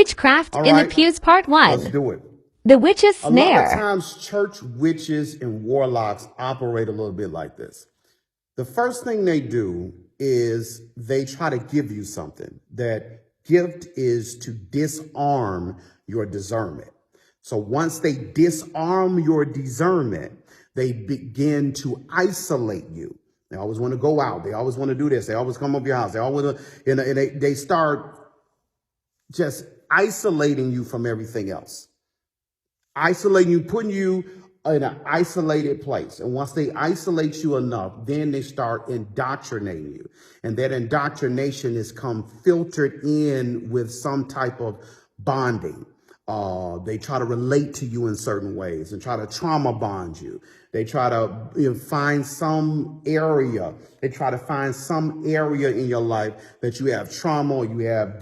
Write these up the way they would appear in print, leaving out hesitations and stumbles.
Witchcraft All in the right, Pews Part let's 1. do it. The Witch's A lot of Snare. times church witches and warlocks operate a little bit like this. The first thing they do is they try to give you something. That gift is to disarm your discernment. So once they disarm your discernment, they begin to isolate you. They always want to go out. They always want to do this. They always come up your house. They always, and they start just isolating you from everything else. Isolating you, putting you in an isolated place. And once they isolate you enough, then they start indoctrinating you. And that indoctrination is come filtered in with some type of bonding. They try to relate to you in certain ways and try to trauma bond you. They try to find some area. They try to find some area in your life that you have trauma or you have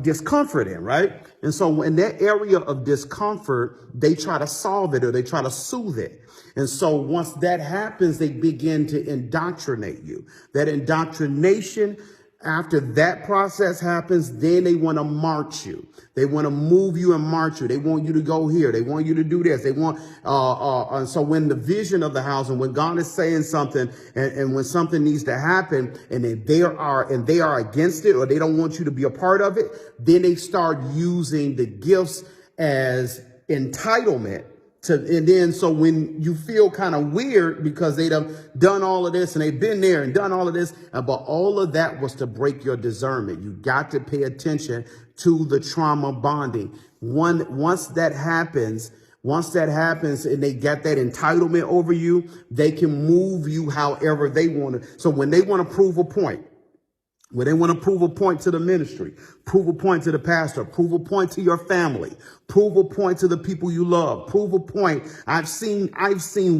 discomfort in, right? And so in that area of discomfort, they try to solve it or they try to soothe it. And so once that happens, they begin to indoctrinate you. That indoctrination, after that process happens, then they want to march you. They want to move you and march you. They want you to go here. They want you to do this. They want, and so when the vision of the house and when God is saying something and when something needs to happen and they are against it or they don't want you to be a part of it, then they start using the gifts as entitlement. And then so when you feel kind of weird because they've done all of this and they've been there and done all of this, but all of that was to break your discernment. You got to pay attention to the trauma bonding. Once that happens and they got that entitlement over you, they can move you however they want to. So when they want to prove a point, when they want to prove a point to the ministry, prove a point to the pastor, prove a point to your family, prove a point to the people you love, prove a point. I've seen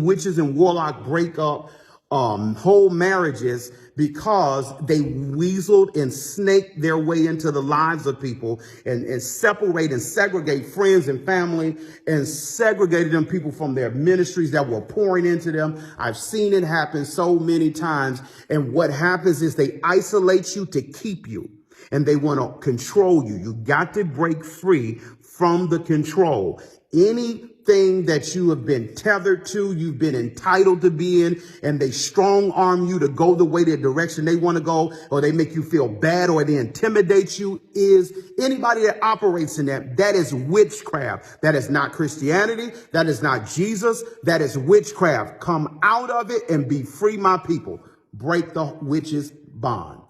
witches and warlock break up whole marriages because they weaseled and snaked their way into the lives of people and separate and segregate friends and family and segregated them people from their ministries that were pouring into them. I've seen it happen so many times. And what happens is they isolate you to keep you and they want to control you. You got to break free from the control. Anything that you have been tethered to, you've been entitled to be in, and they strong arm you to go the way, the direction they want to go, or they make you feel bad, or they intimidate you, is anybody that operates in that. That is witchcraft. That is not Christianity. That is not Jesus. That is witchcraft. Come out of it and be free, my people. Break the witch's bond.